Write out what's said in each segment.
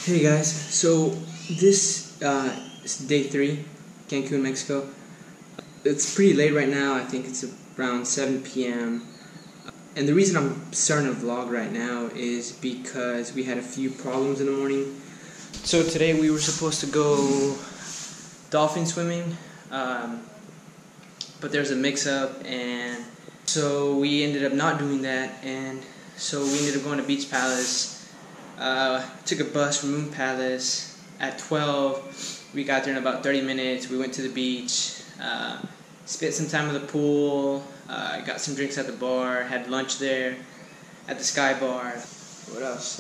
Hey guys, so this is day 3, Cancun, Mexico. It's pretty late right now. I think it's around 7 p.m. And the reason I'm starting a vlog right now is because we had a few problems in the morning. So today we were supposed to go dolphin swimming, but there's a mix-up, and so we ended up not doing that, and so we ended up going to Beach Palace. Took a bus from Moon Palace at 12. We got there in about 30 minutes. We went to the beach, spent some time at the pool, got some drinks at the bar, had lunch there at the Sky Bar. What else?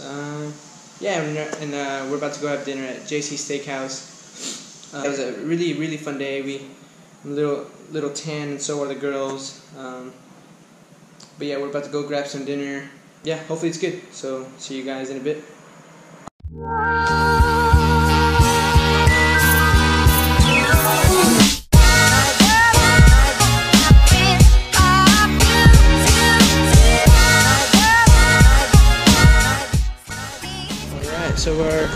Yeah, and we're about to go have dinner at JC Steakhouse. It was a really fun day. I'm a little tan, and so are the girls. But yeah, we're about to go grab some dinner. Yeah, hopefully it's good. So see you guys in a bit. Alright, so we're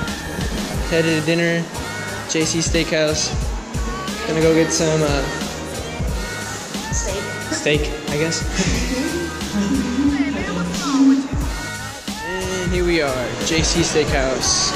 headed to dinner, JC Steakhouse. Gonna go get some steak, I guess. And here we are, JC Steakhouse.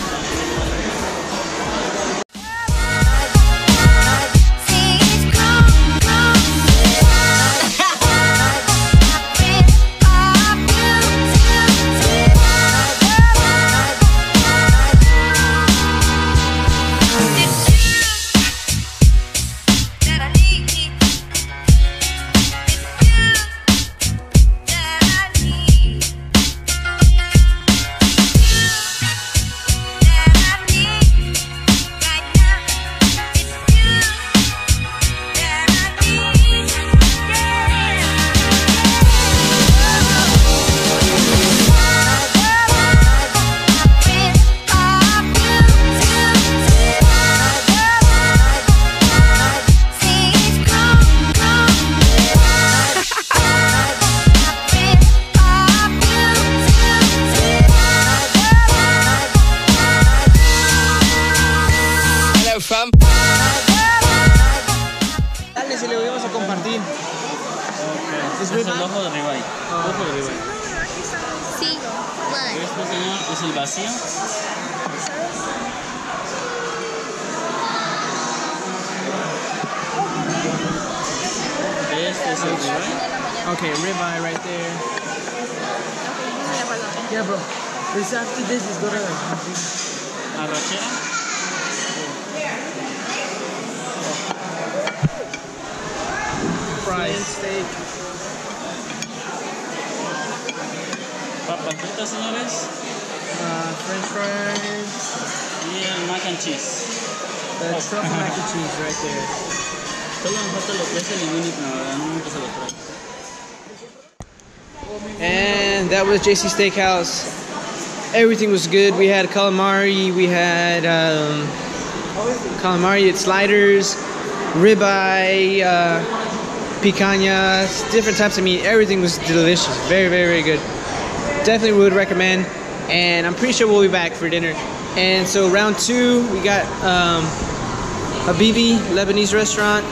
Dale, si le vamos a compartir. Es el ojo de ribeye. Ojo de ribeye. Sí, Este señor es el vacío. Este es el ribeye. Okay, ribeye right there. Yeah, bro. This after this is gonna Arrachera. fried steak. Papas fritas, señores. French fries. Y el mac and cheese. The truffle mac and cheese right there. Solo nos falta lo que es el limón, la verdad, nunca se lo trae. And that was JC Steakhouse. Everything was good. We had calamari, we had calamari at sliders, ribeye, picanhas, different types of meat. Everything was delicious. Very good. Definitely would recommend. And I'm pretty sure we'll be back for dinner. And so round 2, we got Habibi Lebanese restaurant.